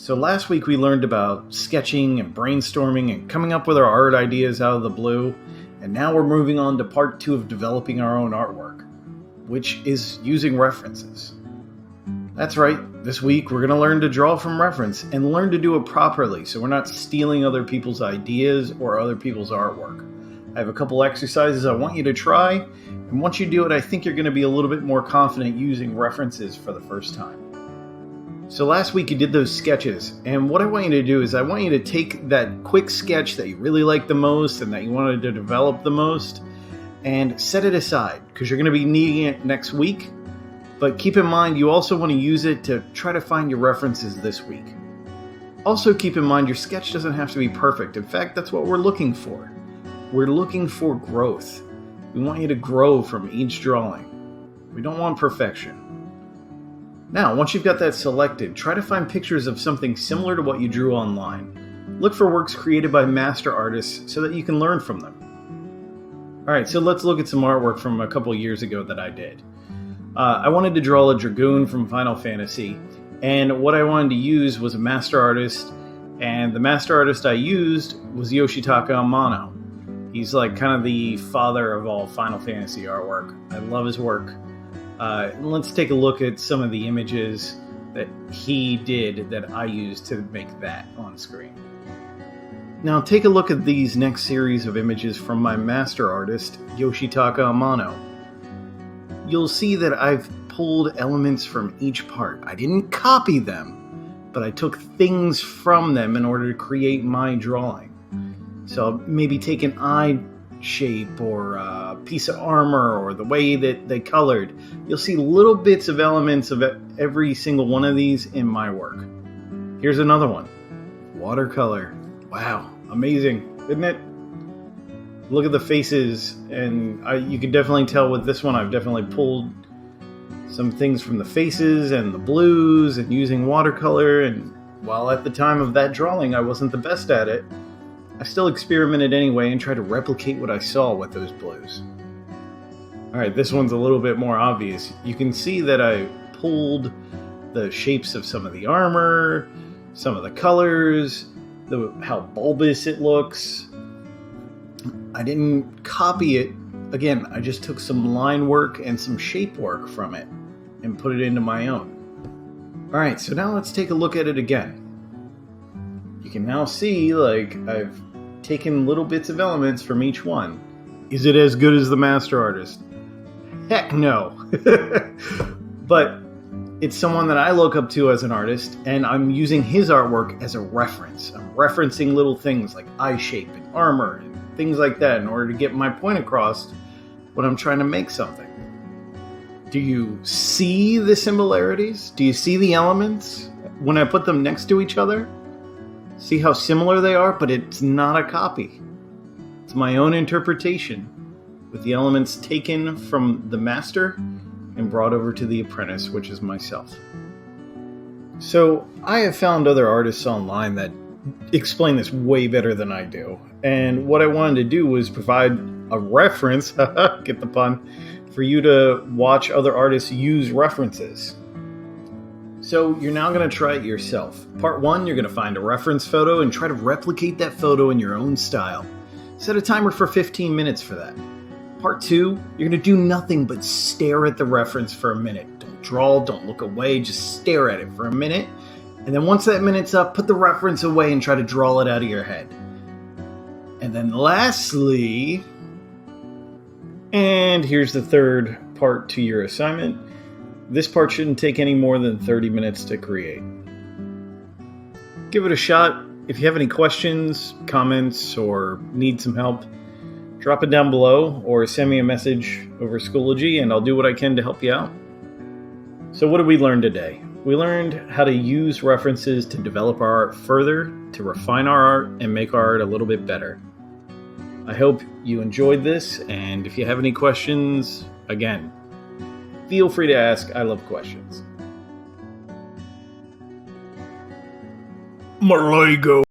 So last week we learned about sketching and brainstorming and coming up with our art ideas out of the blue, and now we're moving on to part 2 of developing our own artwork, which is using references. That's right, this week we're going to learn to draw from reference and learn to do it properly so we're not stealing other people's ideas or other people's artwork. I have a couple exercises I want you to try, and once you do it I think you're going to be a little bit more confident using references for the first time. So last week you did those sketches, and what I want you to do is I want you to take that quick sketch that you really liked the most and that you wanted to develop the most and set it aside because you're going to be needing it next week. But keep in mind you also want to use it to try to find your references this week. Also keep in mind your sketch doesn't have to be perfect. In fact, that's what we're looking for. We're looking for growth. We want you to grow from each drawing. We don't want perfection. Now, once you've got that selected, try to find pictures of something similar to what you drew online. Look for works created by master artists so that you can learn from them. Alright, so let's look at some artwork from a couple years ago that I did. I wanted to draw a dragoon from Final Fantasy, and what I wanted to use was a master artist, and the master artist I used was Yoshitaka Amano. He's like kind of the father of all Final Fantasy artwork. I love his work. Let's take a look at some of the images that he did that I used to make that on screen. Now take a look at these next series of images from my master artist, Yoshitaka Amano. You'll see that I've pulled elements from each part. I didn't copy them, but I took things from them in order to create my drawing. So I'll maybe take an eye shape or a piece of armor or the way that they colored. You'll see little bits of elements of every single one of these in my work. Here's another one. Watercolor. Wow, amazing, isn't it? Look at the faces, and you can definitely tell with this one I've definitely pulled some things from the faces and the blues and using watercolor, and while at the time of that drawing I wasn't the best at it, I still experimented anyway and tried to replicate what I saw with those blues. Alright, this one's a little bit more obvious. You can see that I pulled the shapes of some of the armor, some of the colors, how bulbous it looks. I didn't copy it. Again, I just took some line work and some shape work from it and put it into my own. Alright, so now let's take a look at it again. You can now see, like, I've taken little bits of elements from each one. Is it as good as the master artist? Heck no. But it's someone that I look up to as an artist, and I'm using his artwork as a reference. I'm referencing little things like eye shape and armor and things like that in order to get my point across when I'm trying to make something. Do you see the similarities? Do you see the elements when I put them next to each other? See how similar they are, but it's not a copy. It's my own interpretation with the elements taken from the master and brought over to the apprentice, which is myself. So I have found other artists online that explain this way better than I do. And what I wanted to do was provide a reference, get the pun, for you to watch other artists use references. So you're now going to try it yourself. Part 1, you're going to find a reference photo and try to replicate that photo in your own style. Set a timer for 15 minutes for that. Part 2, you're going to do nothing but stare at the reference for a minute. Don't draw, don't look away, just stare at it for a minute. And then once that minute's up, put the reference away and try to draw it out of your head. And then lastly, and here's the third part to your assignment. This part shouldn't take any more than 30 minutes to create. Give it a shot. If you have any questions, comments, or need some help, drop it down below or send me a message over Schoology and I'll do what I can to help you out. So what did we learn today? We learned how to use references to develop our art further, to refine our art, and make our art a little bit better. I hope you enjoyed this, and if you have any questions, again, feel free to ask. I love questions. Marligo.